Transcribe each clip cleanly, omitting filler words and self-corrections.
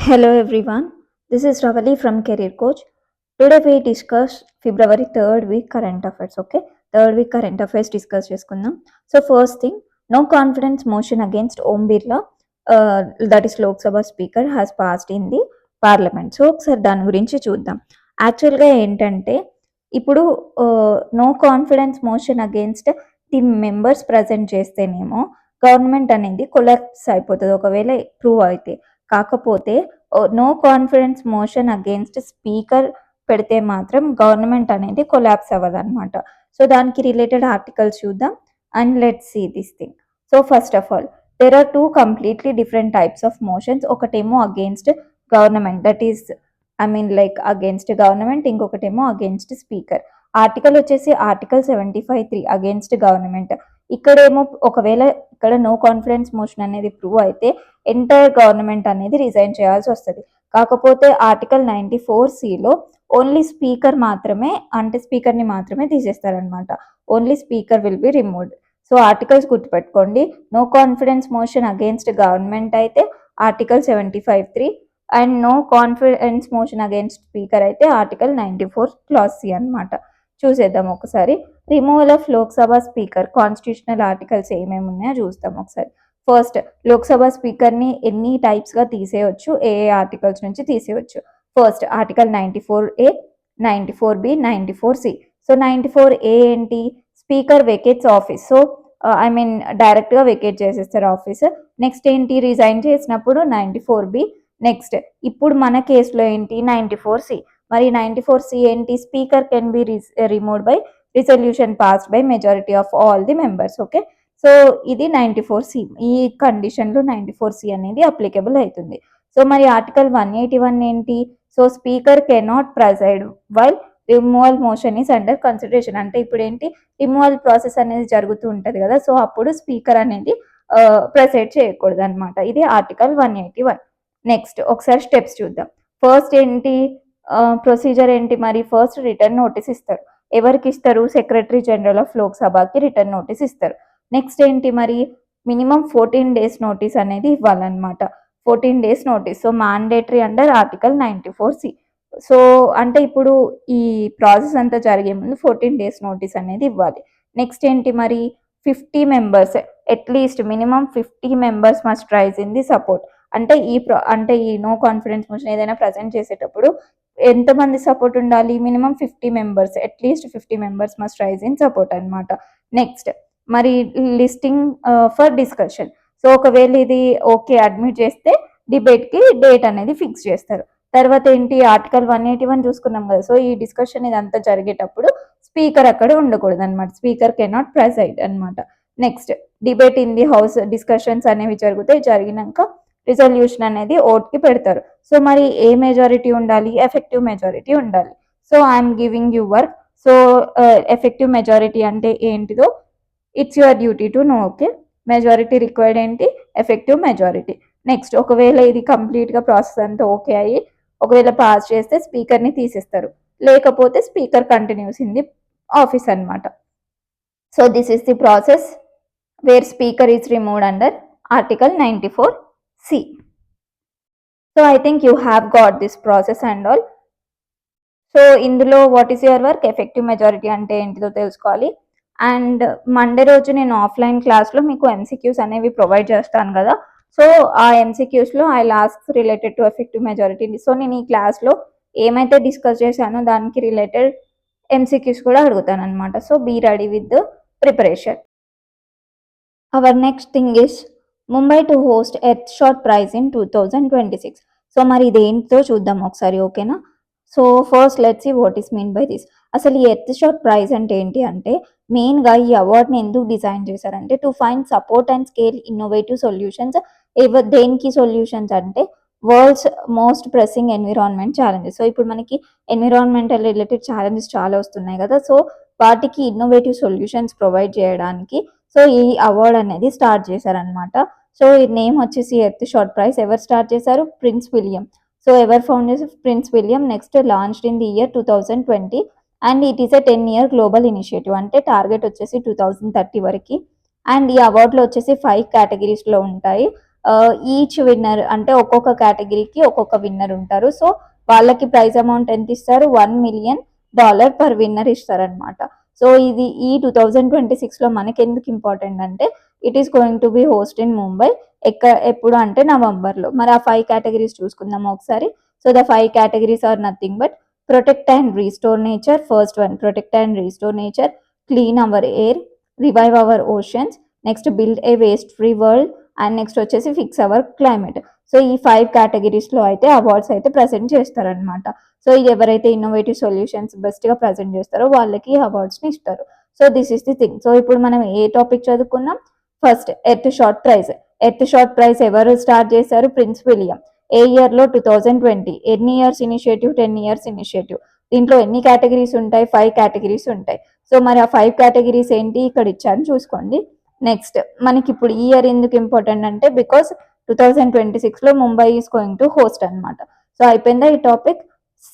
Hello everyone, this is Ravali from Career Coach. Today we discuss February 3rd week current affairs. Okay, third week current affairs discuss చేసుకుందాం. So first thing, no confidence motion against Om Birla, that is Lok Sabha speaker, has passed in the parliament. So ఒకసారి దాని గురించి చూద్దాం. యాక్చువల్గా ఏంటంటే ఇప్పుడు no confidence motion against the members present చేస్తేనేమో government అనేది కొలాప్స్ అయిపోతుంది ఒకవేళ ప్రూవ్ అయితే. కాకపోతే no confidence motion against speaker పెడితే మాత్రం గవర్నమెంట్ అనేది కొలాప్స్ అవ్వదన్నమాట. సో దానికి రిలేటెడ్ ఆర్టికల్స్ చూద్దాం and let's see this thing. So first of all there are two completely different types of motions. ఒకటేమో against government, that is like against government, ఇంకొకటేమో against speaker. Article వచ్చేసి article 75(3) against government. ఇక్కడేమో ఒకవేళ ఇక్కడ no confidence motion అనేది prove అయితే entire government అనేది resign చేయాల్సి వస్తుంది. కాకపోతే ఆర్టికల్ 94(c)లో ఓన్లీ స్పీకర్ మాత్రమే, అంటే స్పీకర్ని మాత్రమే తీసేస్తారనమాట. Only speaker will be removed. So articles గుర్తుపెట్టుకోండి. No confidence motion against government అయితే article 75(3) and no confidence motion against speaker అయితే ఆర్టికల్ 94 క్లాస్ సి అనమాట. చూసేద్దాం ఒకసారి. Removal of Lok Sabha speaker constitutional articles ఏమేమి ఉన్నాయో చూస్తాం ఒకసారి. ఫస్ట్, లోక్సభ స్పీకర్ని ఎన్ని టైప్స్గా తీసేయచ్చు, ఏ ఆర్టికల్స్ నుంచి తీసేయచ్చు. First article 94A, 94B, 94C. So 94A ఏంటి? Speaker vacates office. సో డైరెక్ట్గా వెకేట్ చేసేస్తారు ఆఫీస్. నెక్స్ట్ ఏంటి? రిజైన్ చేసినప్పుడు 94B. నెక్స్ట్ ఇప్పుడు మన కేసులో ఏంటి? 94C. మరి 94C ఏంటి? Speaker can be removed by resolution passed by majority of all the members. Okay, so ఇది 94C. ఈ కండిషన్లో 94C అనేది అప్లికబుల్ అవుతుంది. సో మరి ఆర్టికల్ 181 ఏంటి? So speaker cannot preside while removal motion is under consideration. అంటే ఇప్పుడు ఏంటి? రిమూవల్ ప్రాసెస్ అనేది జరుగుతూ ఉంటుంది కదా, సో అప్పుడు స్పీకర్ అనేది ప్రైసైడ్ చేయకూడదు అనమాట. ఇది ఆర్టికల్ 181. నెక్స్ట్ ఒకసారి స్టెప్స్ చూద్దాం. ఫస్ట్ ఏంటి ప్రొసీజర్ ఏంటి? మరి ఫస్ట్ రిటర్న్ నోటీస్ ఇస్తారు. ఎవరికి ఇస్తారు? సెక్రటరీ జనరల్ ఆఫ్ లోక్సభకి రిటర్న్ నోటీస్ ఇస్తారు. నెక్స్ట్ ఏంటి? మరి మినిమం 14 days నోటీస్ అనేది ఇవ్వాలన్నమాట. 14 days notice. So mandatory under article 94C. So అంటే ఇప్పుడు ఈ ప్రాసెస్ అంతా జరిగే ముందు 14 days నోటీస్ అనేది ఇవ్వాలి. నెక్స్ట్ ఏంటి? మరి 50 members, at least minimum 50 members must rise in the support. అంటే ఈ నో కాన్ఫిడెన్స్ మోషన్ ఏదైనా ప్రజెంట్ చేసేటప్పుడు ఎంతమంది సపోర్ట్ ఉండాలి? Minimum 50 members, at least 50 members must rise in support అనమాట. నెక్స్ట్ మరి లిస్టింగ్ ఫర్ డిస్కషన్. సో ఒకవేళ ఇది ఓకే అడ్మిట్ చేస్తే డిబేట్కి డేట్ అనేది ఫిక్స్ చేస్తారు. తర్వాత ఏంటి? ఆర్టికల్ 181 చూసుకున్నాం కదా. సో ఈ డిస్కషన్ ఇదంతా జరిగేటప్పుడు స్పీకర్ అక్కడ ఉండకూడదు అనమాట. స్పీకర్ కెనాట్ ప్రైసైడ్ అనమాట. Next debate in the house, discussions అనేవి జరుగుతాయి. జరిగినాక రిజల్యూషన్ అనేది ఓట్కి పెడతారు. సో మరి ఏ మెజారిటీ ఉండాలి? ఎఫెక్టివ్ మెజారిటీ ఉండాలి. So I'm giving you work. So effective majority అంటే ఏంటిదో it's your duty to know. Okay, majority required ఏంటి? Effective majority. నెక్స్ట్ ఒకవేళ ఇది కంప్లీట్గా ప్రాసెస్ అంతా ఓకే అయ్యి ఒకవేళ పాస్ చేస్తే స్పీకర్ని తీసేస్తారు, లేకపోతే speaker continues in the office అనమాట. So this is the process where speaker is removed under article 94C. So I think you have got this process and all. So ఇందులో what is your work? Effective majority అంటే ఏంటిదో తెలుసుకోవాలి. And Monday రోజు నేను offline క్లాస్లో మీకు MCQs అనేవి provide చేస్తాను కదా. సో ఆ MCQsలో I ask related to effective majority. So నేను ఈ క్లాస్లో ఏమైతే డిస్కస్ చేశానో దానికి రిలేటెడ్ MCQs కూడా అడుగుతాను అనమాట. So be ready with the preparation. Our next thing is Mumbai to host Earthshot Prize in 2026. So మరి ఇదేంటో చూద్దాం ఒకసారి, ఓకేనా? So first let's see what is mean by this. అసలు ఈ ఎర్త్ షాట్ ప్రైజ్ అంటే ఏంటి అంటే, మెయిన్గా ఈ అవార్డ్ని ఎందుకు డిజైన్ చేశారంటే to find support and scale innovative solutions. దేనికి సొల్యూషన్స్ అంటే world's most pressing environment challenges. So ఇప్పుడు మనకి ఎన్విరాన్మెంటల్ రిలేటెడ్ ఛాలెంజెస్ చాలా వస్తున్నాయి కదా, సో వాటికి ఇన్నోవేటివ్ సొల్యూషన్స్ ప్రొవైడ్ చేయడానికి సో ఈ అవార్డ్ అనేది స్టార్ట్ చేశారనమాట. సో ఈ నేమ్ వచ్చేసి ఎర్త్ షాట్ ప్రైజ్. ఎవరు స్టార్ట్ చేశారు? Prince William. సో ఎవరు ఫౌండ్ చేసి? Prince William. Next launched in the year 2020 and it is a 10-year global initiative. అంటే టార్గెట్ వచ్చేసి 2030 వరకు. అండ్ ఈ అవార్డులో వచ్చేసి 5 కేటగిరీస్లో ఉంటాయి. ఈచ్ విన్నర్ అంటే ఒక్కొక్క కేటగిరీకి ఒక్కొక్క విన్నర్ ఉంటారు. సో వాళ్ళకి ప్రైజ్ అమౌంట్ ఎంత ఇస్తారు, $1 million పర్ విన్నర్ ఇస్తారనమాట. సో ఇది ఈ 2026లో మనకి ఎందుకు ఇంపార్టెంట్ అంటే it is going to be host in Mumbai. ఎప్పుడు అంటే నవంబర్లో. మరి ఆ 5 కేటగిరీస్ చూసుకుందాం ఒకసారి. So the 5 categories are nothing but protect and restore nature. First one protect and restore nature, clean our air, revive our oceans, next build a waste free world, and next వచ్చేసి fix our climate. So ఈ 5 కేటగిరీస్లో అయితే awards అయితే present చేస్తారనమాట. So ఇది ఎవరైతే innovative solutions బెస్ట్గా present చేస్తారో వాళ్ళకి అవార్డ్స్ని ఇస్తారు. So this is the thing. So ఇప్పుడు మనం ఏ టాపిక్ చదువుకున్నాం? First Earthshot Prize. Earthshot Prize ఎవరు స్టార్ట్ చేశారు? Prince William. ఏ ఇయర్లో? 2020. ఎన్ని ఇయర్స్ ఇనిషియేటివ్? 10 years initiative. దీంట్లో ఎన్ని కేటగిరీస్ ఉంటాయి? 5 కేటగిరీస్ ఉంటాయి. సో మరి ఆ 5 కేటగిరీస్ ఏంటి ఇక్కడ ఇచ్చాను చూసుకోండి. నెక్స్ట్ మనకి ఇప్పుడు ఈ ఇయర్ ఎందుకు ఇంపార్టెంట్ అంటే బికాస్ 2026లో Mumbai is going to host అనమాట. సో అయిపోయిందా ఈ టాపిక్.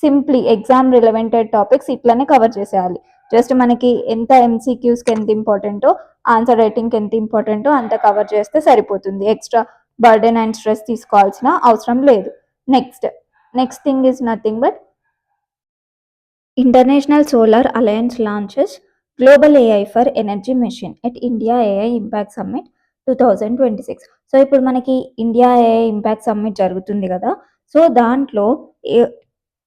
సింప్లీ ఎగ్జామ్ రిలవెంటెడ్ టాపిక్స్ ఇట్లానే కవర్ చేసేయాలి. జస్ట్ మనకి ఎంత ఎంసీక్యూస్కి ఎంత ఇంపార్టెంటో, ఆన్సర్ రైటింగ్కి ఎంత ఇంపార్టెంటో అంత కవర్ చేస్తే సరిపోతుంది. ఎక్స్ట్రా బర్డెన్ అండ్ స్ట్రెస్ తీసుకోవాల్సిన అవసరం లేదు. Next thing is nothing but International Solar Alliance launches Global AI for Energy Mission at India AI Impact Summit 2026. So ఇప్పుడు మనకి ఇండియా ఏఐ ఇంపాక్ట్ సమ్మిట్ జరుగుతుంది కదా. సో దాంట్లో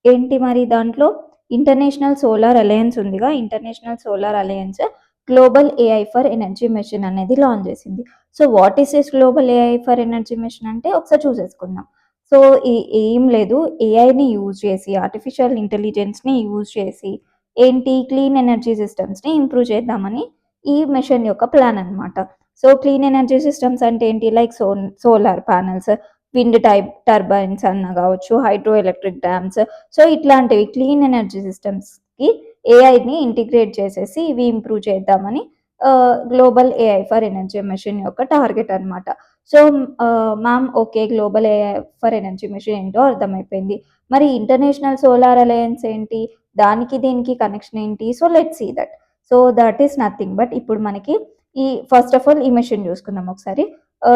ఏంటి మరి దాంట్లో ఇంటర్నేషనల్ సోలార్ అలయన్స్ ఉందిగా, International Solar Alliance Global AI for Energy Mission అనేది లాంచ్ చేసింది. So what is this Global AI for Energy Mission అంటే ఒకసారి చూసేసుకుందాం. సో ఏం లేదు, ఏఐని యూజ్ చేసి, ఆర్టిఫిషియల్ ఇంటెలిజెన్స్ని యూజ్ చేసి ఏంటి క్లీన్ ఎనర్జీ సిస్టమ్స్ని ఇంప్రూవ్ చేద్దామని ఈ మిషన్ యొక్క ప్లాన్ అనమాట. సో క్లీన్ ఎనర్జీ సిస్టమ్స్ అంటే ఏంటి? Like solar panels, wind turbines అన్న కావచ్చు, హైడ్రో ఎలక్ట్రిక్ డ్యామ్స్. సో ఇట్లాంటివి క్లీన్ ఎనర్జీ సిస్టమ్స్కి ఏఐని ఇంటిగ్రేట్ చేసేసి ఇవి ఇంప్రూవ్ చేద్దామని Global AI for Energy Mission యొక్క టార్గెట్ అనమాట. So ma'am okay, Global AI for Energy Mission ఏంటో అర్థమైపోయింది. మరి ఇంటర్నేషనల్ సోలార్ అలయన్స్ ఏంటి, దానికి దీనికి కనెక్షన్ ఏంటి? So let see that. So that is nothing but ఇప్పుడు మనకి ఈ ఫస్ట్ ఆఫ్ ఆల్ ఈ మిషన్ చూసుకుందాం ఒకసారి.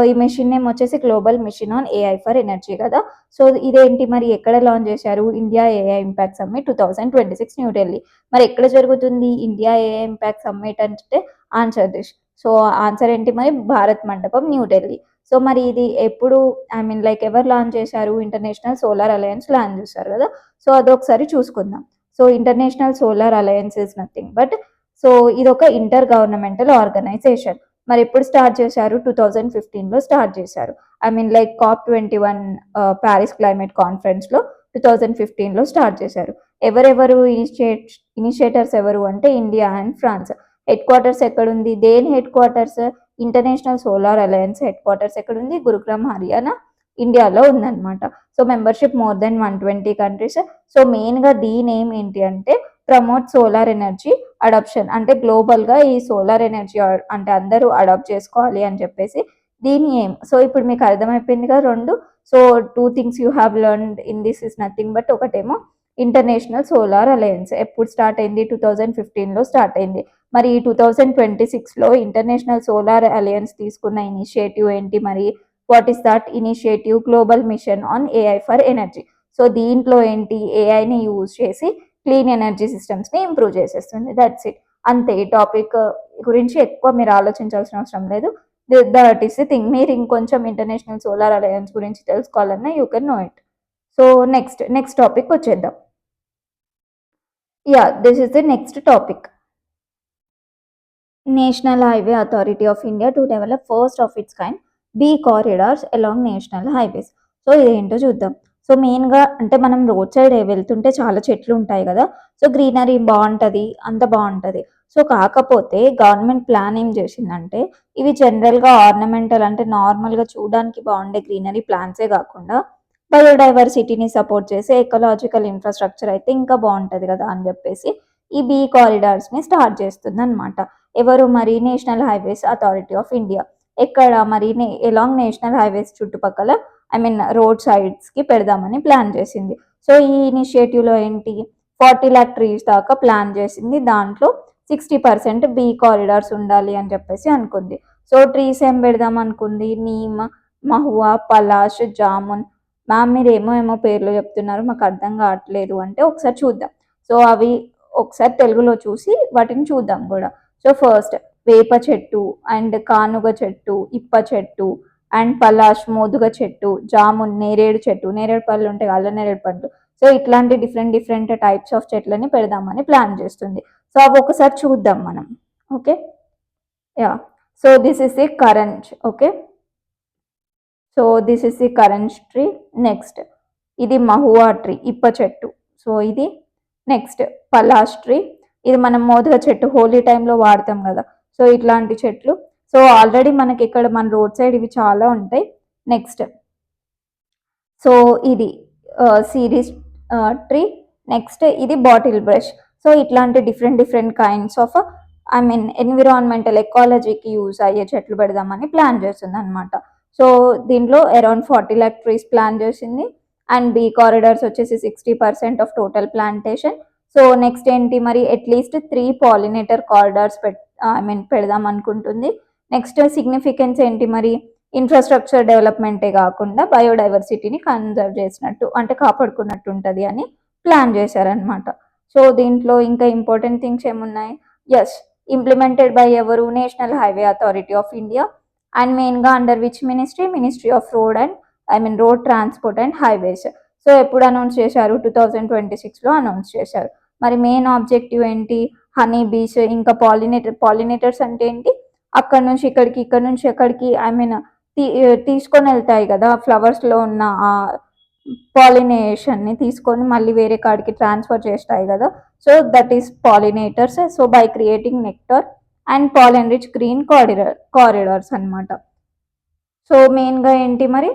ఈ మిషన్ నేమ్ వచ్చేసి Global Mission on AI for Energy కదా. సో ఇదేంటి మరి ఎక్కడ లాంచ్ చేశారు? India AI Impact Summit 2026 New Delhi. మరి ఎక్కడ జరుగుతుంది ఇండియా ఏఐ ఇంపాక్ట్ సమ్మిట్ అంటే? ఆంధ్రప్రదేశ్. సో ఆన్సర్ ఏంటి మరి? భారత్ మండపం, న్యూఢిల్లీ. సో మరి ఇది ఎప్పుడు, ఐ మీన్ లైక్ ఎవరు లాంచ్ చేశారు? ఇంటర్నేషనల్ సోలార్ అలయన్స్ లాంచ్ చేశారు కదా. సో అదొకసారి చూసుకుందాం. So International Solar Alliance is nothing but, so ఇది ఒక ఇంటర్ గవర్నమెంటల్ ఆర్గనైజేషన్. మరి ఎప్పుడు స్టార్ట్ చేశారు? 2015లో స్టార్ట్ చేశారు. I mean like COP21 Paris climate కాన్ఫరెన్స్లో 2015లో స్టార్ట్ చేశారు. ఎవరెవరు ఇనిషియేటర్స్ ఎవరు అంటే India and France. Headquarters ఎక్కడుంది? దేని headquarters? International Solar Alliance headquarters ఎక్కడుంది? గురుగ్రామ్, హర్యానా, ఇండియాలో ఉందన్నమాట. So membership more than 120 countries. So మెయిన్గా దీని ఏం ఏంటి అంటే ప్రమోట్ సోలార్ ఎనర్జీ అడాప్షన్, అంటే గ్లోబల్గా ఈ సోలార్ ఎనర్జీ అంటే అందరూ అడాప్ట్ చేసుకోవాలి అని చెప్పేసి దీని ఏం. సో ఇప్పుడు మీకు అర్థమైపోయిందిగా రెండు. So 2 things you have learned in this is nothing but ఒకటేమో ఇంటర్నేషనల్ సోలార్ అలయన్స్ ఎప్పుడు స్టార్ట్ అయింది? 2015లో స్టార్ట్ అయింది. మరి 2026లో ఇంటర్నేషనల్ సోలార్ అలయన్స్ తీసుకున్న ఇనిషియేటివ్ ఏంటి మరి? What is that initiative? Global Mission on AI for energy. So దీంట్లో ఏంటి? ఏఐని యూజ్ చేసి క్లీన్ ఎనర్జీ సిస్టమ్స్ని ఇంప్రూవ్ చేసేస్తుంది. That's it. అంతే. ఈ టాపిక్ గురించి ఎక్కువ మీరు ఆలోచించాల్సిన అవసరం లేదు. That is the thing. మీరు ఇంకొంచెం ఇంటర్నేషనల్ సోలార్ అలయన్స్ గురించి తెలుసుకోవాలన్నా you can know it. So next topic వచ్చేద్దాం. Yeah, this is the next topic. National Highway Authority of India to develop first of its kind bee corridors along national highways. So ఇదేంటో చూద్దాం. So మెయిన్గా అంటే మనం road side వెళ్తుంటే చాలా చెట్లు ఉంటాయి కదా. సో గ్రీనరీ బాగుంటుంది, అంత బాగుంటుంది. సో కాకపోతే గవర్నమెంట్ ప్లాన్ ఏం చేసిందంటే ఇవి జనరల్గా ఆర్నమెంటల్ అంటే నార్మల్గా చూడడానికి బాగుండే గ్రీనరీ ప్లాన్సే కాకుండా బయోడైవర్సిటీని సపోర్ట్ చేసే ఎకలాజికల్ ఇన్ఫ్రాస్ట్రక్చర్ అయితే ఇంకా బాగుంటుంది కదా అని చెప్పేసి ఈ బీ కారిడార్స్ని స్టార్ట్ చేస్తుంది అనమాట. ఎవరు మరి? National highways authority of India. ఎక్కడ మరి? ఎలాంగ్ నేషనల్ హైవేస్ చుట్టుపక్కల, ఐ మీన్ రోడ్ సైడ్స్కి పెడదామని ప్లాన్ చేసింది. సో ఈ ఇనిషియేటివ్లో ఏంటి? 40 lakh ట్రీస్ దాకా ప్లాన్ చేసింది. దాంట్లో 60% బీ కారిడార్స్ ఉండాలి అని చెప్పేసి అనుకుంది. సో ట్రీస్ ఏం పెడదాం అనుకుంది? నీమ్, మహువా, పలాష్, జామున్. మ్యామ్ మీరేమో ఏమో పేర్లు చెప్తున్నారు మాకు అర్థం కావట్లేదు అంటే ఒకసారి చూద్దాం. సో అవి ఒకసారి తెలుగులో చూసి వాటిని చూద్దాం కూడా. సో ఫస్ట్ వేప చెట్టు అండ్ కానుగ చెట్టు, ఇప్ప చెట్టు అండ్ పలాష్ మోదుగ చెట్టు, జామున్ నేరేడు చెట్టు, నేరేడు పళ్ళు ఉంటాయి అల్ల నేరేడు పళ్ళు. సో ఇట్లాంటి డిఫరెంట్ డిఫరెంట్ టైప్స్ ఆఫ్ చెట్లని పెడదామని ప్లాన్ చేస్తుంది. సో అవి ఒకసారి చూద్దాం మనం. Okay, yeah. So this is the current. Okay, so this is the current tree. Next ఇది మహువా ట్రీ, ఇప్ప చెట్టు. సో ఇది నెక్స్ట్ పలాష్ ట్రీ. ఇది మనం మోదుగ చెట్టు హోలీ టైంలో వాడతాం కదా, సో ఇట్లాంటి చెట్లు. సో ఆల్రెడీ మనకి ఇక్కడ మన రోడ్ సైడ్ ఇవి చాలా ఉంటాయి. నెక్స్ట్ సో ఇది సిరీస్ ట్రీ. నెక్స్ట్ ఇది బాటిల్ బ్రష్. సో ఇట్లాంటి different different kinds of I mean environmental ఎకాలజీకి యూజ్ అయ్యే చెట్లు పెడదామని ప్లాన్ చేస్తుంది అనమాట. సో దీంట్లో అరౌండ్ 40 lakh ట్రీస్ ప్లాన్ చేసింది. అండ్ బీ కారిడార్స్ వచ్చేసి 60% of total plantation. So next ఏంటి మరి, at least 3 pollinator corridors I mean పెడదాం అనుకుంటుంది. నెక్స్ట్ సిగ్నిఫికెన్స్ ఏంటి మరి, ఇన్ఫ్రాస్ట్రక్చర్ డెవలప్మెంటే కాకుండా బయోడైవర్సిటీని కన్జర్వ్ చేసినట్టు అంటే కాపాడుకున్నట్టు ఉంటుంది అని ప్లాన్ చేశారనమాట. సో దీంట్లో ఇంకా ఇంపార్టెంట్ థింగ్స్ ఏమున్నాయి, ఎస్ ఇంప్లిమెంటెడ్ బై ఎవరు, National Highway Authority of India. And మెయిన్గా under which ministry, ministry of road and I mean road transport and highways. So ఎప్పుడు అనౌన్స్ చేశారు, 2026లో అనౌన్స్ చేశారు. మరి మెయిన్ ఆబ్జెక్టివ్ ఏంటి, హనీ బీస్, ఇంకా పాలినేటర్స్ అంటే ఏంటి, అక్కడ నుంచి ఇక్కడికి, ఇక్కడ నుంచి ఎక్కడికి ఐ మీన్ తీసుకొని వెళ్తాయి కదా ఫ్లవర్స్లో ఉన్న ఆ పాలినేషన్ని తీసుకొని మళ్ళీ వేరే కాడికి ట్రాన్స్ఫర్ చేస్తాయి కదా. So that is pollinators. So by creating nectar and pollen rich green corridors అనమాట. సో మెయిన్గా ఏంటి మరి,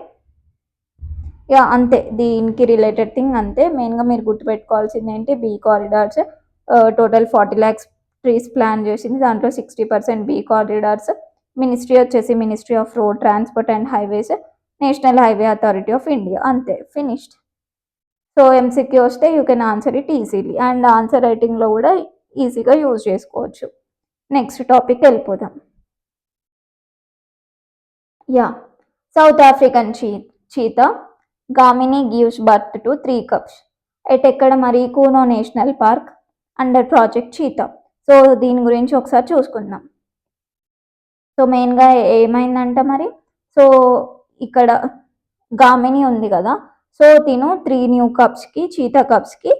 యా అంతే, దీనికి రిలేటెడ్ థింగ్ అంతే. మెయిన్గా మీరు గుర్తుపెట్టుకోవాల్సింది ఏంటి, bee corridors. Total 40 lakhs trees plan చేసింది, దాంట్లో 60% బీ కారిడార్స్. మినిస్ట్రీ వచ్చేసి ministry of road transport and highways, National Highway Authority of India. అంతే, ఫినిష్డ్. సో ఎంసీక్యూ వస్తే you can answer it easily and answer రైటింగ్లో కూడా ఈజీగా యూజ్ చేసుకోవచ్చు. Next topic వెళ్ళిపోదాం. Yeah, South African cheetah Gamini gives birth to 3 cubs. ఎక్కడ మరి, Kuno National Park under Project Cheetah. So దీని గురించి ఒకసారి చూసుకుందాం. సో మెయిన్గా ఏమైందంట మరి, సో ఇక్కడ గామిని ఉంది కదా, సో తిను 3 న్యూ కప్స్కి, చీతా కప్స్కి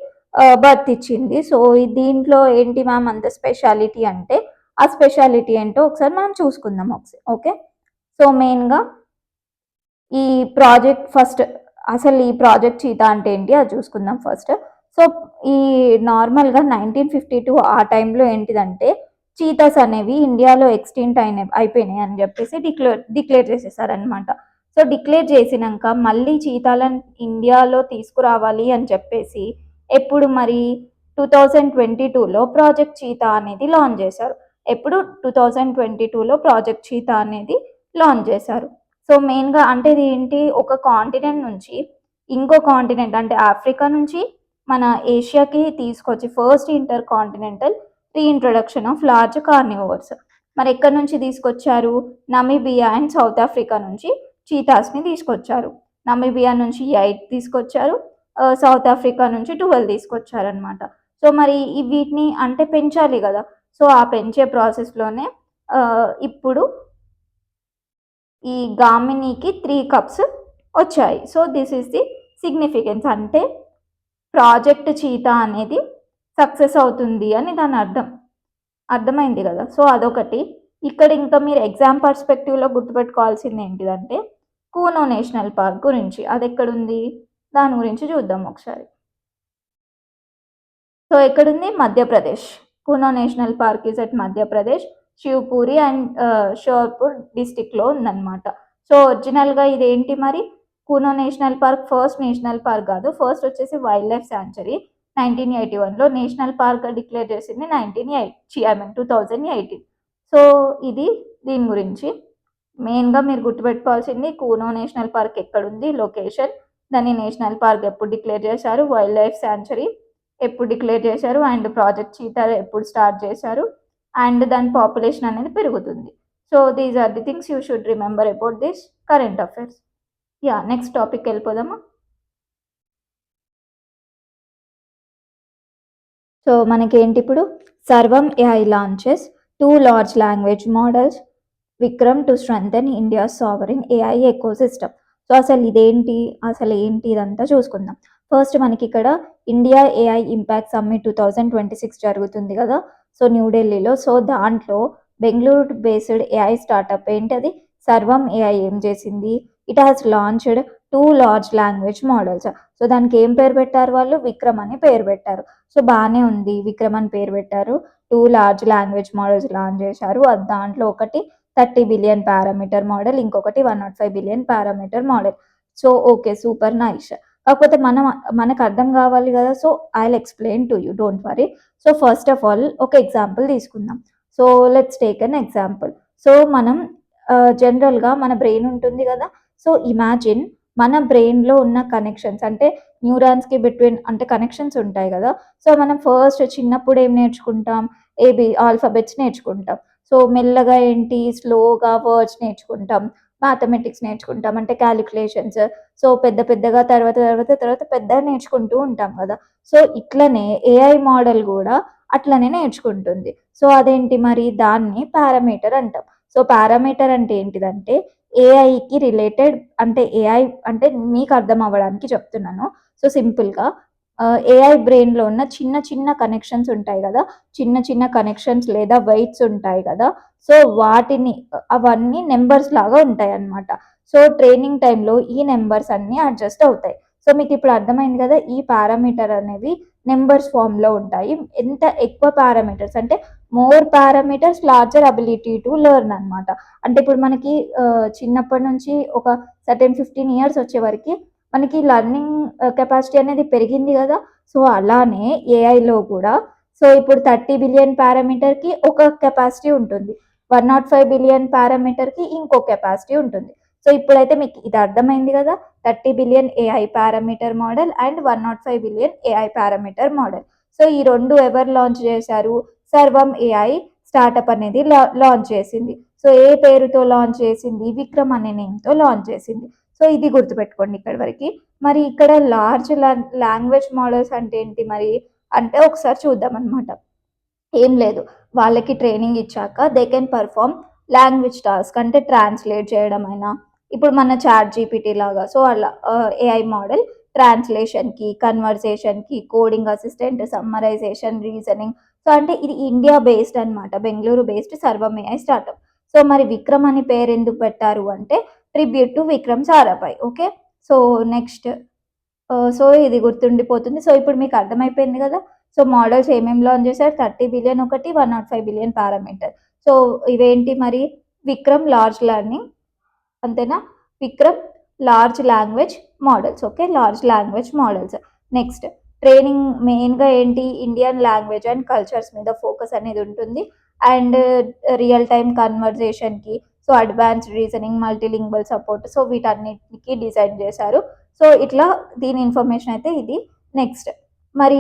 బర్త్ ఇచ్చింది. సో దీంట్లో ఏంటి మ్యామ్ అంత స్పెషాలిటీ అంటే, ఆ స్పెషాలిటీ ఏంటో ఒకసారి మనం చూసుకుందాం ఒకసారి. ఓకే, సో మెయిన్గా ఈ ప్రాజెక్ట్ ఫస్ట్, అసలు ఈ ప్రాజెక్ట్ చీతా అంటే ఏంటి అది చూసుకుందాం ఫస్ట్. సో ఈ నార్మల్గా 1952 ఆ టైంలో ఏంటిదంటే, చీతాస్ అనేవి ఇండియాలో ఎక్స్టింక్ట్ అయిపోయినాయి అని చెప్పేసి డిక్లేర్ చేసేసారనమాట. సో డిక్లేర్ చేసినాక మళ్ళీ చీతాలను ఇండియాలో తీసుకురావాలి అని చెప్పేసి ఎప్పుడు మరి 2022లో ప్రాజెక్ట్ చీతా అనేది లాంచ్ చేశారు. ఎప్పుడు 2022లో ప్రాజెక్ట్ చీతా అనేది లాంచ్ చేశారు. సో మెయిన్గా అంటే ఇది ఏంటి, ఒక కాంటినెంట్ నుంచి ఇంకో కాంటినెంట్ అంటే ఆఫ్రికా నుంచి మన ఏషియాకి తీసుకొచ్చి first inter continental reintroduction of large carnivores. మరి ఎక్కడి నుంచి తీసుకొచ్చారు, నమీబియా అండ్ సౌత్ ఆఫ్రికా నుంచి చీతాస్ని తీసుకొచ్చారు. నమీబియా నుంచి 8 తీసుకొచ్చారు, సౌత్ ఆఫ్రికా నుంచి 12 తీసుకొచ్చారనమాట. సో మరి వీటిని అంటే పెంచాలి కదా, సో ఆ పెంచే ప్రాసెస్లోనే ఇప్పుడు ఈ గామినికి 3 కప్స్ వచ్చాయి. So this is the significance, అంటే ప్రాజెక్ట్ చీతా అనేది సక్సెస్ అవుతుంది అని దాని అర్థమైంది కదా. సో అదొకటి. ఇక్కడ ఇంకా మీరు ఎగ్జామ్ పర్స్పెక్టివ్లో గుర్తుపెట్టుకోవాల్సింది ఏంటిదంటే, కూనో నేషనల్ పార్క్ గురించి. అది ఎక్కడుంది దాని గురించి చూద్దాం ఒకసారి. సో ఎక్కడుంది, Madhya Pradesh. Kuno National Park is at Madhya Pradesh, Shivpuri and Sheopur డిస్టిక్లో ఉందన్నమాట. సో ఒరిజినల్గా ఇదేంటి మరి, Kuno National Park first national park కాదు, ఫస్ట్ వచ్చేసి వైల్డ్ లైఫ్ శాంచురీ 1981లో, నేషనల్ పార్క్ డిక్లేర్ చేసింది 2018. సో ఇది దీని గురించి. మెయిన్గా మీరు గుర్తుపెట్టుకోవాల్సింది కూనో నేషనల్ పార్క్ ఎక్కడుంది, లొకేషన్, దాన్ని నేషనల్ పార్క్ ఎప్పుడు డిక్లేర్ చేశారు, వైల్డ్ లైఫ్ శాంచురీ ఎప్పుడు డిక్లేర్ చేశారు, అండ్ ప్రాజెక్ట్ చీతా ఎప్పుడు స్టార్ట్ చేశారు, అండ్ దాని పాపులేషన్ అనేది పెరుగుతుంది. So these are the things you should remember about this current affairs. Yeah, next topic వెళ్ళిపోదామా. సో మనకేంటి ఇప్పుడు, Sarvam AI launches 2 large language models, Vikram to strengthen India sovereign AI ecosystem. So అసలు ఇదేంటి, అసలు ఏంటి ఇదంతా చూసుకుందాం. ఫస్ట్ మనకి ఇక్కడ ఇండియా ఏఐ ఇంపాక్ట్ సమ్మిట్ 2026 జరుగుతుంది కదా, సో న్యూఢిల్లీలో. సో దాంట్లో బెంగళూరు బేస్డ్ ఏఐ స్టార్టప్ ఏంటది, సర్వం ఏఐ ఏం చేసింది, it has launched 2 large language models. So దానికి ఏం పేరు పెట్టారు వాళ్ళు, విక్రమ్ అని పేరు పెట్టారు. సో బాగానే ఉంది, విక్రమ్ అని పేరు పెట్టారు. 2 లార్జ్ లాంగ్వేజ్ మోడల్స్ లాంచ్ చేశారు. అది దాంట్లో ఒకటి 30 బిలియన్ పారామీటర్ మోడల్, ఇంకొకటి 105 billion parameter model. So okay, super nice. కాకపోతే మనకు అర్థం కావాలి కదా, so I will explain to you, don't worry. So first of all ఒక ఎగ్జాంపుల్ తీసుకుందాం. So let's take an example. So మనం జనరల్గా మన బ్రెయిన్ ఉంటుంది కదా, సో ఇమాజిన్ మన బ్రెయిన్లో ఉన్న కనెక్షన్స్, అంటే న్యూరాన్స్కి బిట్వీన్ అంటే కనెక్షన్స్ ఉంటాయి కదా. సో మనం ఫస్ట్ చిన్నప్పుడు ఏం నేర్చుకుంటాం, ఆల్ఫాబెట్స్ నేర్చుకుంటాం. సో మెల్లగా ఏంటి, స్లోగా వర్డ్స్ నేర్చుకుంటాం, మ్యాథమెటిక్స్ నేర్చుకుంటాం, అంటే క్యాలిక్యులేషన్స్. సో పెద్ద పెద్దగా తర్వాత తర్వాత తర్వాత పెద్దగా నేర్చుకుంటూ ఉంటాం కదా. సో ఇట్లనే ఏఐ మోడల్ కూడా అట్లనే నేర్చుకుంటుంది. సో అదేంటి మరి, దాన్ని పారామీటర్ అంటాం. సో పారామీటర్ అంటే ఏంటిదంటే ఏఐకి రిలేటెడ్, అంటే ఏఐ అంటే మీకు అర్థం అవ్వడానికి చెప్తున్నాను. సో సింపుల్గా ఏఐ బ్రెయిన్లో ఉన్న చిన్న చిన్న కనెక్షన్స్ ఉంటాయి కదా, చిన్న చిన్న కనెక్షన్స్ లేదా వెయిట్స్ ఉంటాయి కదా. సో వాటిని అవన్నీ నెంబర్స్ లాగా ఉంటాయి అన్నమాట. సో ట్రైనింగ్ టైంలో ఈ నెంబర్స్ అన్నీ అడ్జస్ట్ అవుతాయి. సో మీకు ఇప్పుడు అర్థమైంది కదా, ఈ పారామీటర్ అనేవి నెంబర్స్ ఫామ్లో ఉంటాయి. ఎంత ఎక్కువ పారామీటర్స్ అంటే more parameters larger ability to learn అనమాట. అంటే ఇప్పుడు మనకి చిన్నప్పటి నుంచి ఒక సర్టెన్ 15 ఇయర్స్ వచ్చే వరకు మనకి లర్నింగ్ కెపాసిటీ అనేది పెరిగింది కదా. సో అలానే ఏఐలో కూడా, సో ఇప్పుడు 30 బిలియన్ పారామీటర్కి ఒక కెపాసిటీ ఉంటుంది, 105 బిలియన్ పారామీటర్కి ఇంకో కెపాసిటీ ఉంటుంది. సో ఇప్పుడైతే మీకు ఇది అర్థమైంది కదా, 30 billion AI parameter model and 105 billion AI parameter model. So ఈ రెండు ఎవరు లాంచ్ చేశారు, సర్వం ఏఐ స్టార్టప్ అనేది లాంచ్ చేసింది. సో ఏ పేరుతో లాంచ్ చేసింది, విక్రమ్ అనే నేమ్తో లాంచ్ చేసింది. సో ఇది గుర్తుపెట్టుకోండి ఇక్కడి వరకు. మరి ఇక్కడ లార్జ్ లాంగ్వేజ్ మోడల్స్ అంటే ఏంటి మరి, అంటే ఒకసారి చూద్దాం అనమాట. ఏం లేదు, వాళ్ళకి ట్రైనింగ్ ఇచ్చాక they can perform language task, అంటే ట్రాన్స్లేట్ చేయడం అయినా, ఇప్పుడు మన చాట్ జీపీటీ లాగా. సో అలా ఏఐ మోడల్ ట్రాన్స్లేషన్కి, కన్వర్సేషన్కి, coding assistant, summarisation, reasoning. So అంటే ఇది ఇండియా బేస్డ్ అనమాట, Bengaluru based Sarvam AI startup. So మరి విక్రమ్ అని పేరు ఎందుకు పెట్టారు అంటే tribute to Vikram Sarabhai. Okay, so next, so ఇది గుర్తుండిపోతుంది. సో ఇప్పుడు మీకు అర్థమైపోయింది కదా. సో మోడల్స్ ఏమేమి లాంచ్ చేశారు, 30 బిలియన్ ఒకటి, 105 బిలియన్ పారామీటర్. సో ఇవేంటి మరి, విక్రమ్ లార్జ్ లెర్నింగ్, అంతేనా, Vikram large language models. Okay, large language models. Next training మెయిన్గా ఏంటి, ఇండియన్ లాంగ్వేజ్ అండ్ కల్చర్స్ మీద ఫోకస్ అనేది ఉంటుంది. అండ్ రియల్ టైమ్ కన్వర్జేషన్కి, so advanced reasoning, multilingual support, so వీటన్నిటికి డిజైన్ చేశారు. సో ఇట్లా దీని ఇన్ఫర్మేషన్ అయితే ఇది. నెక్స్ట్ మరి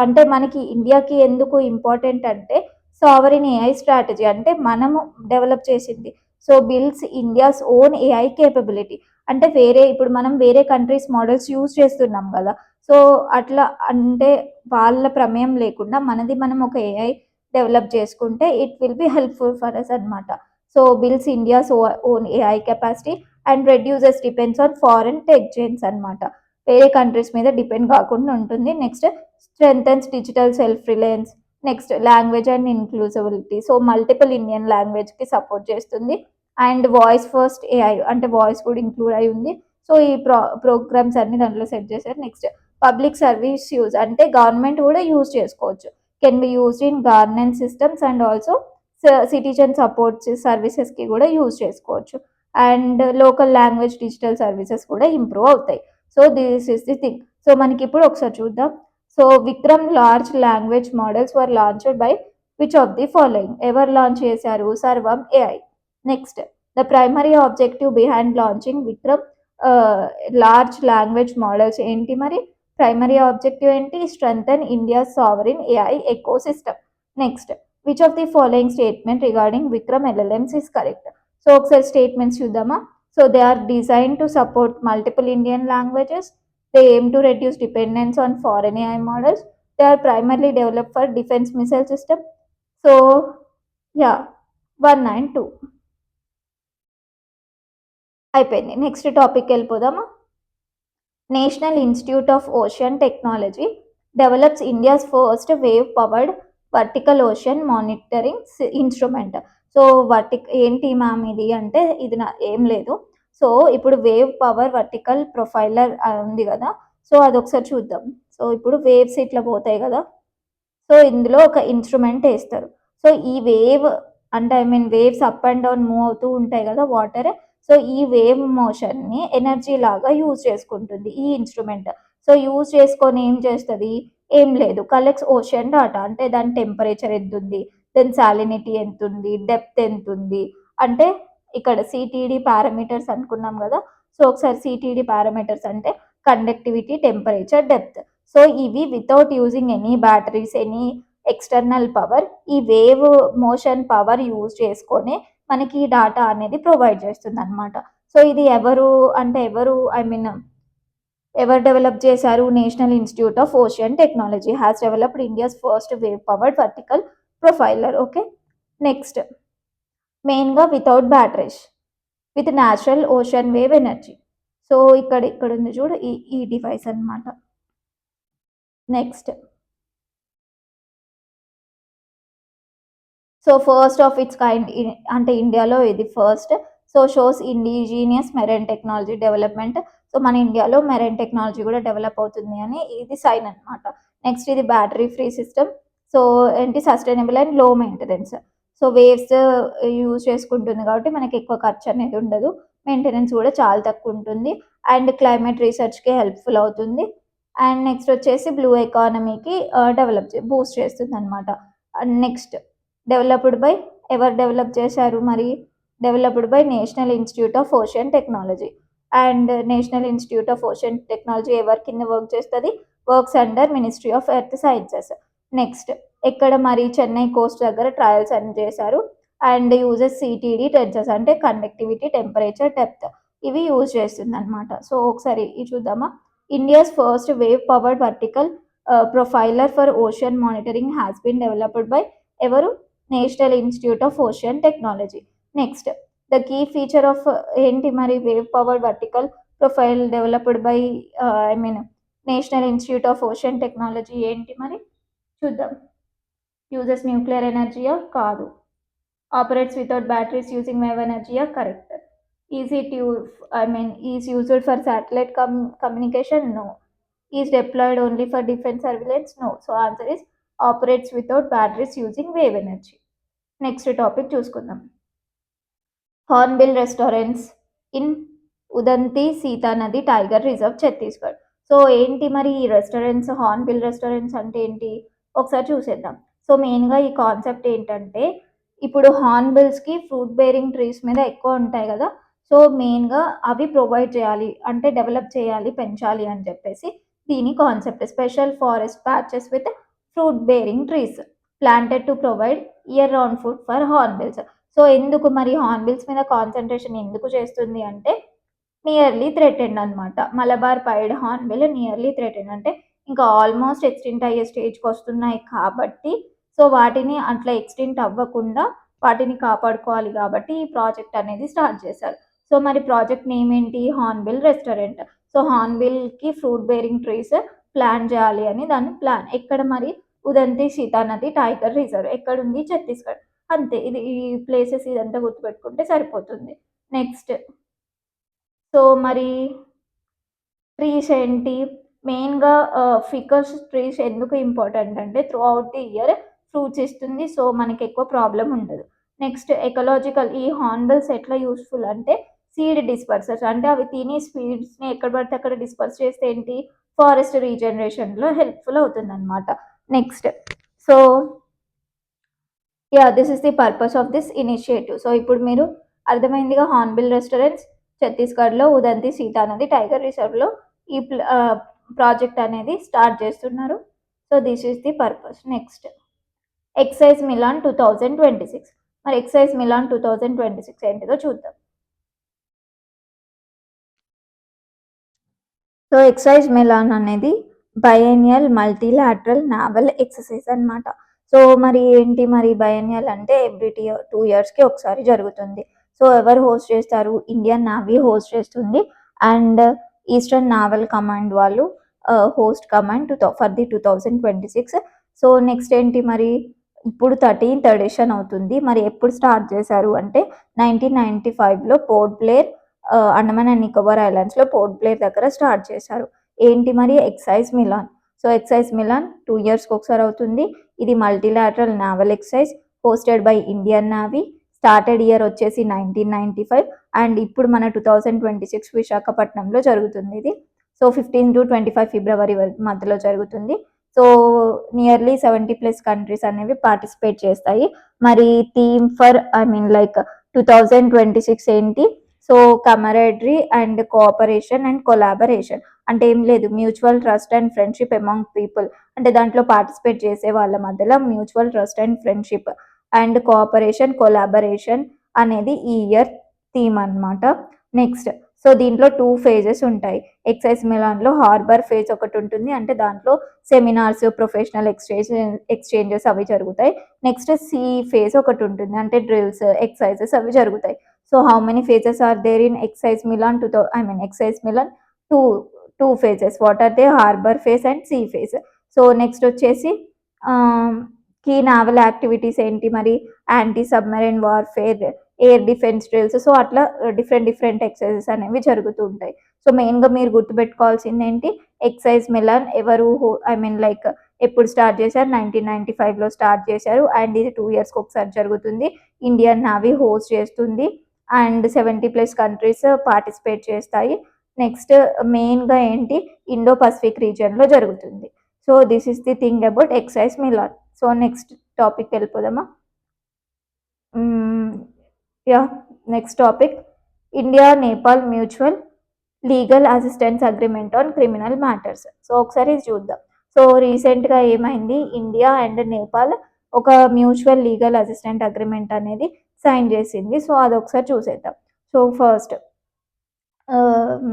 అంటే మనకి ఇండియాకి ఎందుకు ఇంపార్టెంట్ అంటే సావరిన్ ఏఐ స్ట్రాటజీ, అంటే మనము డెవలప్ చేసింది. So builds India's own AI capability, అంటే ఇప్పుడు మనం వేరే కంట్రీస్ మోడల్స్ యూజ్ చేస్తున్నాం కదా. సో అట్లా అంటే వాళ్ళ ప్రమేయం లేకుండా మనది మనం ఒక ఏఐ డెవలప్ చేసుకుంటే it will be helpful for us అనమాట. So builds India's own AI capacity and reduces depends on foreign tech giants అనమాట, వేరే కంట్రీస్ మీద డిపెండ్ కాకుండా ఉంటుంది. Next strengthens digital self reliance. Next language and inclusivity, so multiple Indian లాంగ్వేజ్కి support చేస్తుంది. And voice first AI, అంటే voice కూడా include అయి ఉంది. సో ఈ ప్రోగ్రామ్స్ అన్ని దాంట్లో సెట్ చేశారు. నెక్స్ట్ పబ్లిక్ సర్వీస్ యూజ్, అంటే గవర్నమెంట్ కూడా యూజ్ చేసుకోవచ్చు, can be used in governance systems and also citizen support సర్వీసెస్కి కూడా యూజ్ చేసుకోవచ్చు. And local language digital services కూడా ఇంప్రూవ్ అవుతాయి. So this is the thing. So మనకి ఇప్పుడు ఒకసారి చూద్దాం. So Vikram large language models were launched by which of the following, ఎవరు లాంచ్ చేశారు, Sarvam AI. Next the primary objective behind launching Vikram large language models ఏంటి మరి, ప్రైమరీ ఆబ్జెక్టివ్ ఏంటి, strengthen India sovereign AI ecosystem. Next which of the following statement regarding Vikram LLMs is correct? So ఒకసారి statements చూద్దామా. So they are design to support multiple Indian languages, they aim to reduce dependence on foreign AI models, they are primarly develop for defence missile system. So yeah, 1 and 2 అయిపోయింది. Next topic వెళ్ళిపోదామా. National institute of ocean Technology develops India's first wave powered vertical ocean monitoring instrument. So ఏంటి ma'am ఇది అంటే ఇది ఏం లేదు. So ఇప్పుడు wave power vertical profiler ఉంది కదా, సో అది ఒకసారి చూద్దాం. సో ఇప్పుడు వేవ్స్ ఇట్లా పోతాయి కదా, సో ఇందులో ఒక ఇన్స్ట్రుమెంట్ వేస్తారు. సో ఈ వేవ్ అంటే waves up and down move అవుతూ ఉంటాయి కదా వాటర్. సో ఈ వేవ్ మోషన్ని ఎనర్జీ లాగా యూజ్ చేసుకుంటుంది ఈ ఇన్స్ట్రుమెంట్. సో యూజ్ చేసుకొని ఏం చేస్తుంది, ఏం లేదు, కలెక్ట్స్ ఓషన్ డాటా. అంటే దాని టెంపరేచర్ ఎంత ఉంది, దాని సాలినిటీ ఎంత ఉంది, డెప్త్ ఎంత ఉంది, అంటే ఇక్కడ సిటీడీ పారామీటర్స్ అనుకున్నాం కదా. సో ఒకసారి సిటీడీ పారామీటర్స్ అంటే కండక్టివిటీ, టెంపరేచర్, డెప్త్. సో ఇవి without using any batteries, any external power, ఈ వేవ్ మోషన్ పవర్ యూజ్ చేసుకొని మనకి ఈ డాటా అనేది ప్రొవైడ్ చేస్తుంది అనమాట. సో ఇది ఎవరు అంటే ఎవరు డెవలప్ చేశారు, national institute of ocean technology has developed India's first wave powered vertical profiler. Okay, next మెయిన్గా without batteries with natural ocean wave energy. So ఇక్కడ ఉంది చూడు, ఈ డివైస్ అనమాట. Next, so first of its kind అంటే ఇండియాలో ఇది first. So shows indigenous marine technology development. So మన ఇండియాలో మెరైన్ టెక్నాలజీ కూడా డెవలప్ అవుతుంది అని ఇది సైన్ అనమాట. నెక్స్ట్ ఇది బ్యాటరీ ఫ్రీ సిస్టమ్. సో ఏంటి, సస్టైనబుల్ అండ్ లో మెయింటెనెన్స్. సో వేవ్స్ యూజ్ చేసుకుంటుంది కాబట్టి మనకి ఎక్కువ ఖర్చు అనేది ఉండదు, మెయింటెనెన్స్ కూడా చాలా తక్కువ ఉంటుంది, అండ్ క్లైమేట్ రీసెర్చ్కి హెల్ప్ఫుల్ అవుతుంది. అండ్ నెక్స్ట్ వచ్చేసి బ్లూ ఎకానమీకి బూస్ట్ చేస్తుంది అనమాట. అండ్ నెక్స్ట్ డెవలప్డ్ బై, ఎవరు డెవలప్ చేశారు మరి, developed by national institute of ocean technology. And national institute of ocean technology ఎవరి కింద వర్క్ చేస్తుంది, works under ministry of earth sciences. Next ఎక్కడ మరి, చెన్నై కోస్ట్ దగ్గర ట్రయల్స్ అని చేశారు. అండ్ యూజెస్ సిటీడీ టెన్సెస్ అంటే కండక్టివిటీ, టెంపరేచర్, డెప్త్, ఇవి యూజ్ చేస్తుంది అనమాట. సో ఒకసారి ఇది చూద్దామా. India's first wave powered vertical profiler for ocean monitoring has been developed by ఎవరు, national institute of ocean technology. Next the key feature of ఏంటి మరి, wave powered vertical profile developed by national institute of ocean technology ఏంటి మరి చూద్దాం. Uses nuclear ఎనర్జీయా, కాదు. Operates without batteries using wave ఎనర్జీయా, correct. Easy to is used for satellite communication, no. Is deployed only for defense surveillance, no. So answer is operates without batteries using wave energy. Next topic చూసుకుందాం. Hornbill restaurants in Udanti Sitanadi tiger reserve Chhattisgarh. So ఏంటి మరి ఈ restaurants, Hornbill restaurants అంటే ఏంటి ఒకసారి చూసేద్దాం. So మెయిన్గా ఈ కాన్సెప్ట్ ఏంటంటే, ఇప్పుడు హార్న్బిల్స్కి ఫ్రూట్ బేరింగ్ ట్రీస్ మీద ఎక్కువ ఉంటాయి కదా. సో మెయిన్గా అవి ప్రొవైడ్ చేయాలి అంటే డెవలప్ చేయాలి, పెంచాలి అని చెప్పేసి దీని concept. Special forest patches with fruit bearing trees planted to provide year round food for hornbills. So ఎందుకు మరి హార్న్బిల్స్ మీద కాన్సన్ట్రేషన్ ఎందుకు చేస్తుంది అంటే, నియర్లీ థ్రెటెండ్ అనమాట. మలబార్ పైడ్ హార్న్బిల్ నియర్లీ థ్రెటెండ్ అంటే ఇంకా ఆల్మోస్ట్ ఎక్స్టింట్ అయ్యే స్టేజ్కి వస్తున్నాయి కాబట్టి, సో వాటిని అట్లా ఎక్స్టింట్ అవ్వకుండా వాటిని కాపాడుకోవాలి కాబట్టి ఈ ప్రాజెక్ట్ అనేది స్టార్ట్ చేశారు. సో మరి ప్రాజెక్ట్ నేమ్ ఏంటి, హార్న్బిల్ రెస్టారెంట్. సో హార్న్బిల్కి ఫ్రూట్ బేరింగ్ ట్రీస్ ప్లాన్ చేయాలి అని దాని ప్లాన్. ఎక్కడ మరి, ఉదంతి సీతానది టైగర్ రిజర్వ్ ఎక్కడుంది, ఛత్తీస్గఢ్. అంతే, ఇది ఈ ప్లేసెస్ ఇదంతా గుర్తుపెట్టుకుంటే సరిపోతుంది. నెక్స్ట్, సో మరి ట్రీస్ ఏంటి, మెయిన్గా ఫికస్ ట్రీస్ ఎందుకు ఇంపార్టెంట్ అంటే through out the year fruits ఇస్తుంది, సో మనకి ఎక్కువ ప్రాబ్లం ఉండదు. నెక్స్ట్ ఎకలాజికల్, ఈ హార్న్బిల్స్ ఎట్లా యూస్ఫుల్ అంటే సీడ్ డిస్పర్సర్స్, అంటే అవి తిని స్పీడ్స్ని ఎక్కడ పడితే అక్కడ డిస్పర్స్ చేస్తే ఏంటి, ఫారెస్ట్ రీజనరేషన్లో హెల్ప్ఫుల్ అవుతుంది అనమాట. Next, so yeah, this is the purpose of this initiative. So ఇప్పుడు మీరు అర్థమైందిగా, హార్న్బిల్ రెస్టారెంట్స్ ఛత్తీస్గఢ్లో ఉదంతి సీతానది టైగర్ రిజర్వ్లో ఈ ప్రాజెక్ట్ అనేది స్టార్ట్ చేస్తున్నారు. So this is the purpose. Next, exercise Milan 2026. మరి ఎక్సైజ్ మిలాన్ 2026 ఏంటిదో చూద్దాం. సో ఎక్సైజ్ మిలాన్ అనేది బయేనియల్ మల్టీలాటరల్ నావల్ ఎక్సర్సైజ్ అనమాట. సో మరి ఏంటి మరి బయేనియల్ అంటే ఎవ్రీ 2 ఇయర్స్కి ఒకసారి జరుగుతుంది. సో ఎవరు హోస్ట్ చేస్తారు? ఇండియన్ నావీ హోస్ట్ చేస్తుంది అండ్ ఈస్టర్న్ నావల్ కమాండ్ వాళ్ళు host command for the 2026. So next ఏంటి మరి ఇప్పుడు 13th ఎడిషన్ అవుతుంది. మరి ఎప్పుడు స్టార్ట్ చేశారు అంటే 1995లో పోర్ట్ బ్లేర్ అండమాన్ అండ్ నికోబార్ ఐలాండ్స్లో పోర్ట్ బ్లేర్ దగ్గర స్టార్ట్ చేశారు. ఏంటి మరి exercise Milan. So exercise Milan 2 ఇయర్స్కి ఒకసారి అవుతుంది. ఇది multilateral naval exercise hosted by Indian navy. Started year వచ్చేసి 1995 అండ్ ఇప్పుడు మన 2026 విశాఖపట్నంలో జరుగుతుంది ఇది. సో 15 to 25 ఫిబ్రవరి మధ్యలో జరుగుతుంది. సో నియర్లీ 70+ కంట్రీస్ అనేవి పార్టిసిపేట్ చేస్తాయి. మరి థీమ్ ఫర్ లైక్ 2026 ఏంటి? So camaraderie and cooperation and collaboration అంటే ఏం లేదు, mutual trust and friendship among people. అంటే దాంట్లో పార్టిసిపేట్ చేసే వాళ్ళ మధ్యలో mutual trust and friendship and cooperation collaboration అనేది ఈ ఇయర్ థీమ్ అనమాట. నెక్స్ట్ సో దీంట్లో 2 phases ఉంటాయి. ఎక్సైజ్ మిలాన్లో హార్బర్ ఫేజ్ ఒకటి ఉంటుంది, అంటే దాంట్లో సెమినార్స్ ప్రొఫెషనల్ ఎక్స్చేంజెస్ అవి జరుగుతాయి. నెక్స్ట్ సి ఫేజ్ ఒకటి ఉంటుంది, అంటే డ్రిల్స్ ఎక్సైజెస్ అవి జరుగుతాయి. So how many phases are there in Exercise Milan? Exercise Milan two phases. What are they? Harbor phase and sea phase. So next వచ్చేసి key naval activities ఏంటి మరి? Anti submarine warfare, air defence drills. So అట్లా different exercises అనేవి జరుగుతూ ఉంటాయి. So మెయిన్గా మీరు గుర్తుపెట్టుకోవాల్సింది ఏంటి? ఎక్సైజ్ మిలాన్ ఎవరు లైక్ ఎప్పుడు స్టార్ట్ చేశారు? 1995లో స్టార్ట్ చేశారు అండ్ ఇది 2 ఇయర్స్కి ఒకసారి జరుగుతుంది. ఇండియన్ నావీ హోస్ట్ చేస్తుంది అండ్ 70+ కంట్రీస్ పార్టిసిపేట్ చేస్తాయి. నెక్స్ట్ మెయిన్గా ఏంటి? ఇండో పసిఫిక్ రీజియన్లో జరుగుతుంది. So this is the thing about exercise Milan. So next topic వెళ్ళిపోదామా? Yeah, next topic India Nepal mutual legal assistance agreement on criminal matters. So ఒకసారి చూద్దాం. So రీసెంట్గా ఏమైంది? ఇండియా అండ్ నేపాల్ ఒక మ్యూచువల్ లీగల్ అసిస్టెంట్ అగ్రిమెంట్ అనేది sign చేసింది. సో అది ఒకసారి చూసేద్దాం. సో ఫస్ట్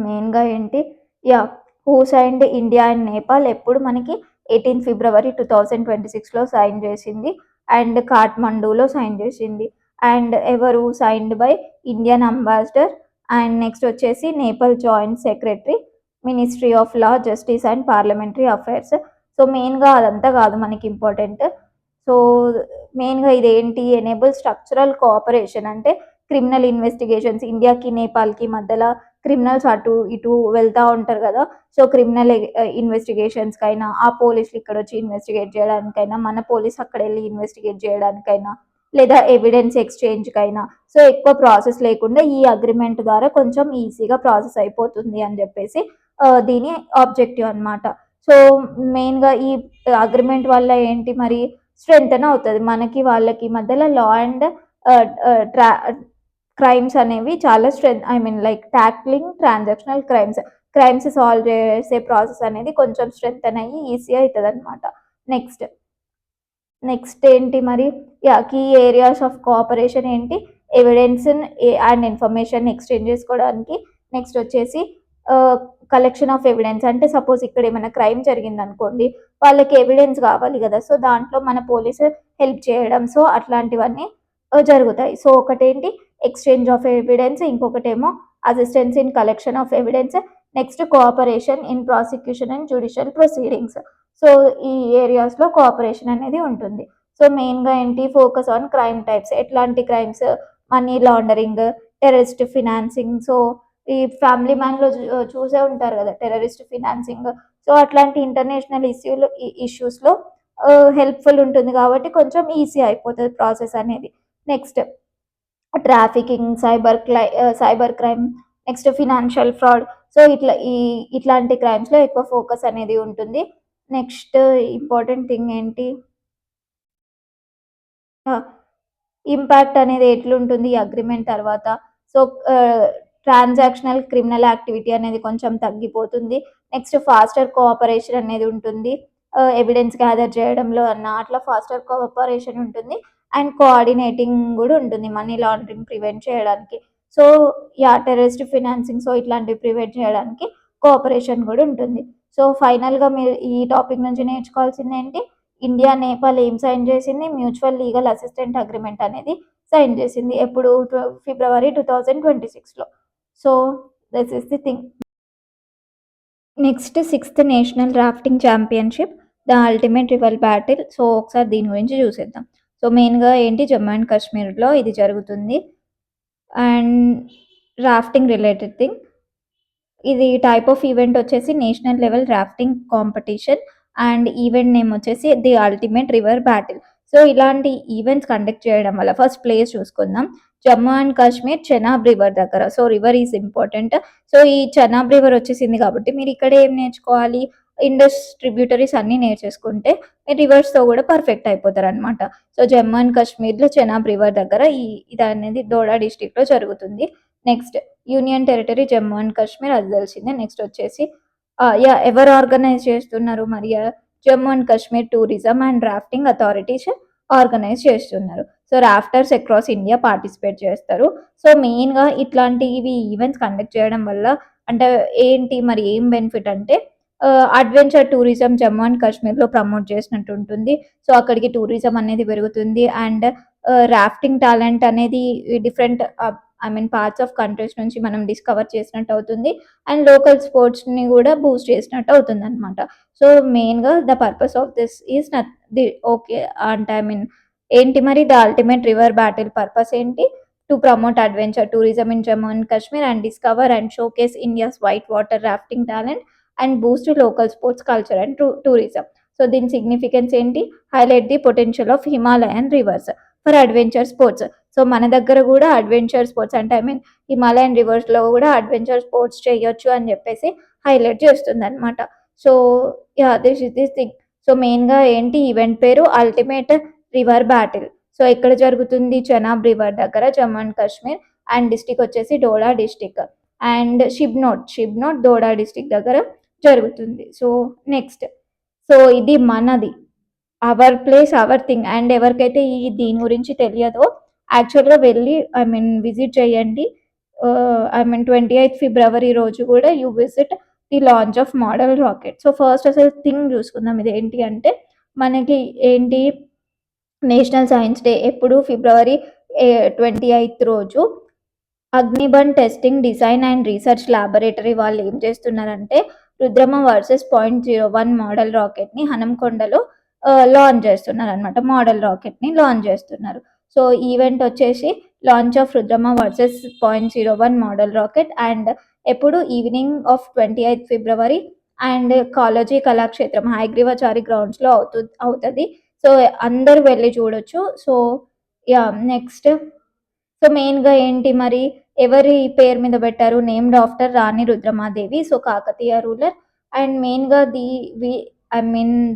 మెయిన్గా ఏంటి? Yeah, who signed? India and Nepal ఎప్పుడు మనకి 18 ఫిబ్రవరి 2026లో సైన్ చేసింది అండ్ కాఠ్మండూలో సైన్ చేసింది. అండ్ ఎవరు? Signed by Indian ambassador and next వచ్చేసి Nepal joint secretary ministry of law justice and parliamentary affairs. So మెయిన్గా అదంతా కాదు మనకి ఇంపార్టెంట్. సో మెయిన్గా ఇదేంటి? ఎనేబుల్ స్ట్రక్చరల్ కోఆపరేషన్, అంటే క్రిమినల్ ఇన్వెస్టిగేషన్స్ ఇండియాకి నేపాల్కి మధ్యలో క్రిమినల్స్ అటు ఇటు వెళ్తూ ఉంటారు కదా. సో క్రిమినల్ ఇన్వెస్టిగేషన్స్కైనా ఆ పోలీసులు ఇక్కడ వచ్చి ఇన్వెస్టిగేట్ చేయడానికైనా మన పోలీస్ అక్కడ వెళ్ళి ఇన్వెస్టిగేట్ చేయడానికైనా లేదా ఎవిడెన్స్ ఎక్స్చేంజ్కైనా సో ఎక్కువ ప్రాసెస్ లేకుండా ఈ అగ్రిమెంట్ ద్వారా కొంచెం ఈజీగా ప్రాసెస్ అయిపోతుంది అని చెప్పేసి దీని ఆబ్జెక్టివ్ అనమాట. సో మెయిన్గా ఈ అగ్రిమెంట్ వల్ల ఏంటి మరి? స్ట్రెంగ్తన్ అవుతుంది మనకి వాళ్ళకి మధ్యలో లా అండ్ క్రైమ్స్ అనేవి చాలా like tackling transactional crimes solve చేసే ప్రాసెస్ అనేది కొంచెం స్ట్రెంగ్తన్ అయ్యి ఈజీ అవుతుంది అనమాట. నెక్స్ట్ ఏంటి మరి? కీ ఏరియాస్ ఆఫ్ కోఆపరేషన్ ఏంటి? ఎవిడెన్స్ అండ్ ఇన్ఫర్మేషన్ ఎక్స్చేంజ్ చేసుకోవడానికి. నెక్స్ట్ వచ్చేసి కలెక్షన్ ఆఫ్ ఎవిడెన్స్, అంటే సపోజ్ ఇక్కడ ఏమైనా క్రైమ్ జరిగింది అనుకోండి, వాళ్ళకి ఎవిడెన్స్ కావాలి కదా. సో దాంట్లో మన పోలీసు హెల్ప్ చేయడం, సో అట్లాంటివన్నీ జరుగుతాయి. సో ఒకటేంటి? ఎక్స్చేంజ్ ఆఫ్ ఎవిడెన్స్, ఇంకొకటేమో assistance in collection of evidence, next cooperation in prosecution and judicial proceedings. So ఈ ఏరియాస్లో కోఆపరేషన్ అనేది ఉంటుంది. సో మెయిన్గా ఏంటి? Focus on crime types. ఎట్లాంటి crimes? Money laundering, terrorist financing. So ఈ ఫ్యామిలీ మ్యాన్లో చూసే ఉంటారు కదా టెర్రరిస్ట్ ఫినాన్సింగ్. సో అట్లాంటి ఇంటర్నేషనల్ ఇష్యూస్లో హెల్ప్ఫుల్ ఉంటుంది కాబట్టి కొంచెం ఈజీ అయిపోతుంది ప్రాసెస్ అనేది. Next trafficking, cyber crime, next financial fraud. So ఇట్లాంటి క్రైమ్స్లో ఎక్కువ ఫోకస్ అనేది ఉంటుంది. నెక్స్ట్ ఇంపార్టెంట్ థింగ్ ఏంటి? ఇంపాక్ట్ అనేది ఎట్లుంటుంది ఈ అగ్రిమెంట్ తర్వాత? సో ట్రాన్సాక్షనల్ క్రిమినల్ యాక్టివిటీ అనేది కొంచెం తగ్గిపోతుంది. నెక్స్ట్ ఫాస్టర్ కోఆపరేషన్ అనేది ఉంటుంది. ఎవిడెన్స్ గ్యాదర్ చేయడంలో అన్నా అట్లా ఫాస్టర్ కోఆపరేషన్ ఉంటుంది. అండ్ కోఆర్డినేటింగ్ కూడా ఉంటుంది మనీ లాండరింగ్ ప్రివెంట్ చేయడానికి. సో టెర్రరిస్ట్ ఫినాన్సింగ్ సో ఇట్లాంటివి ప్రివెంట్ చేయడానికి కోఆపరేషన్ కూడా ఉంటుంది. సో ఫైనల్గా మీరు ఈ టాపిక్ నుంచి నేర్చుకోవాల్సింది ఏంటి, ఇండియా నేపాల్ ఏం సైన్ చేసింది, మ్యూచువల్ లీగల్ అసిస్టెంట్ అగ్రిమెంట్ అనేది సైన్ చేసింది ఎప్పుడు, ఫిబ్రవరి 2026లో. So this is the thing. Next 6th national rafting championship the ultimate rival battle. So ఒకసారి దీని గురించి చూసేద్దాం. సో మెయిన్గా ఏంటి, జమ్మూ అండ్ కాశ్మీర్లో ఇది జరుగుతుంది. అండ్ రాఫ్టింగ్ రిలేటెడ్ థింగ్, ఇది టైప్ ఆఫ్ ఈవెంట్ వచ్చేసి national level rafting competition and event name వచ్చేసి the ultimate river battle. So ఇలాంటి ఈవెంట్స్ కండక్ట్ చేయడం వల్ల ఫస్ట్ ప్లేస్ చూసుకుందాం, జమ్మూ అండ్ కాశ్మీర్ చెనాబ్ రివర్ దగ్గర. So river is important. So ఈ చెనాబ్ రివర్ వచ్చేసింది కాబట్టి మీరు ఇక్కడ ఏం నేర్చుకోవాలి, ఇండస్ ట్రిబ్యూటరీస్ అన్ని నేర్చేసుకుంటే రివర్స్తో కూడా పర్ఫెక్ట్ అయిపోతారు అనమాట. సో జమ్మూ అండ్ కాశ్మీర్లో చెనాబ్ రివర్ దగ్గర ఇది అనేది దోడా డిస్టిక్లో జరుగుతుంది. Next union territory Jammu and Kashmir, అది తెలిసిందే. నెక్స్ట్ వచ్చేసి ఎవరు ఆర్గనైజ్ చేస్తున్నారు, మరి Jammu and Kashmir tourism and rafting authorities organise చేస్తున్నారు. So rafters across India participate చేస్తారు. సో మెయిన్గా ఇట్లాంటివి ఈవెంట్స్ కండక్ట్ చేయడం వల్ల అంటే ఏంటి మరి ఏం బెనిఫిట్ అంటే, అడ్వెంచర్ టూరిజం జమ్మూ అండ్ కాశ్మీర్లో ప్రమోట్ చేసినట్టు ఉంటుంది. సో అక్కడికి టూరిజం అనేది పెరుగుతుంది. అండ్ రాఫ్టింగ్ టాలెంట్ అనేది డిఫరెంట్ పార్ట్స్ ఆఫ్ కంట్రీస్ నుంచి మనం డిస్కవర్ చేసినట్టు అవుతుంది. అండ్ లోకల్ స్పోర్ట్స్ని కూడా బూస్ట్ చేసినట్టు అవుతుంది అనమాట. సో మెయిన్గా the purpose of this is okay అంటే ఏంటి మరి the ultimate river battle purpose ఏంటి, to promote adventure tourism in Jammu and Kashmir and discover and showcase India's white water rafting talent and boost local sports culture and tourism. So దీని significance ఏంటి, highlight the potential of Himalayan rivers for adventure sports. So మన దగ్గర కూడా adventure sports అంటే Himalayan రివర్స్లో కూడా adventure sports చేయొచ్చు అని చెప్పేసి హైలైట్ చేస్తుంది అనమాట. So this is this thing. So మెయిన్గా ఏంటి, ఈవెంట్ పేరు అల్టిమేట్ రివర్ బ్యాటిల్. సో ఎక్కడ జరుగుతుంది, చెనాబ్ రివర్ దగ్గర Jammu and Kashmir. And district వచ్చేసి Doda district. And షిబ్నోట్ Doda district దగ్గర జరుగుతుంది. సో నెక్స్ట్, సో ఇది మనది, our place hour thing. And ఎవరికైతే దీని గురించి తెలియదో యాక్చువల్గా వెళ్ళి విజిట్ చేయండి. 28th ఫిబ్రవరి రోజు కూడా you visit the launch of model rocket. So first అసలు థింగ్ చూసుకుందాం, ఇది ఏంటి అంటే మనకి ఏంటి, నేషనల్ సైన్స్ డే ఎప్పుడు, ఫిబ్రవరి 28th రోజు Agnibaan testing design and research laboratory వాళ్ళు ఏం చేస్తున్నారంటే రుద్రమ వర్సెస్ 0.01 మోడల్ రాకెట్ని హనంకొండలో లాంచ్ చేస్తున్నారు అనమాట. మోడల్ రాకెట్ని లాంచ్ చేస్తున్నారు. సో ఈవెంట్ వచ్చేసి launch of Rudrama versus 0.01 model rocket and ఎప్పుడు evening of 28th February and college Kalakshetram Hayagrivachari గ్రౌండ్స్లో అవుతుంది. సో అందరూ వెళ్ళి చూడొచ్చు. సో నెక్స్ట్, సో మెయిన్గా ఏంటి మరి, ఎవరి పేరు మీద పెట్టారు, named after Rani Rudramadevi. So Kakatiya ruler. And మెయిన్గా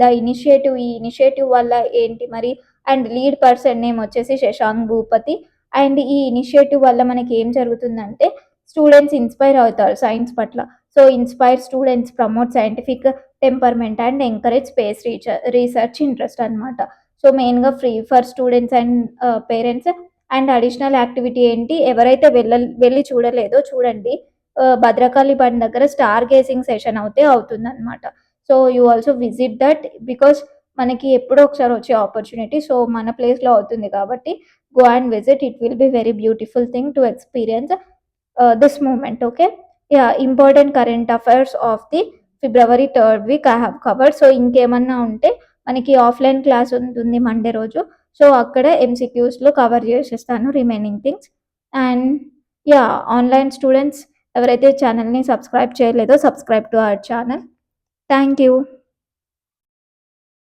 ద ఇనిషియేటివ్, ఈ ఇనిషియేటివ్ వల్ల ఏంటి మరి, అండ్ లీడ్ పర్సన్ నేమ్ వచ్చేసి శశాంక్ భూపతి. అండ్ ఈ ఇనిషియేటివ్ వల్ల మనకి ఏం జరుగుతుందంటే స్టూడెంట్స్ ఇన్స్పైర్ అవుతారు సైన్స్ పట్ల. So inspire students, promote scientific temperament and encourage space research interest అనమాట. సో మెయిన్గా free for students and parents. And additional activity ఏంటి, ఎవరైతే వెళ్ళి చూడలేదో చూడండి, భద్రకాళి బండ్ దగ్గర స్టార్ గేసింగ్ సెషన్ అవుతుంది అనమాట. So you also visit that because మనకి ఎప్పుడో ఒకసారి వచ్చే ఆపర్చునిటీ. సో మన ప్లేస్లో అవుతుంది కాబట్టి go and visit, it will be very beautiful thing to experience this moment. Okay, important current affairs of the February 3rd week I have covered. So ఇంకేమన్నా ఉంటే మనకి ఆఫ్లైన్ క్లాస్ ఉంటుంది మండే రోజు. So అక్కడ ఎంసీక్యూస్లో కవర్ చేసేస్తాను remaining things. And online students ఎవరైతే ఛానల్ని సబ్స్క్రైబ్ చేయలేదో subscribe to our channel. Thank you.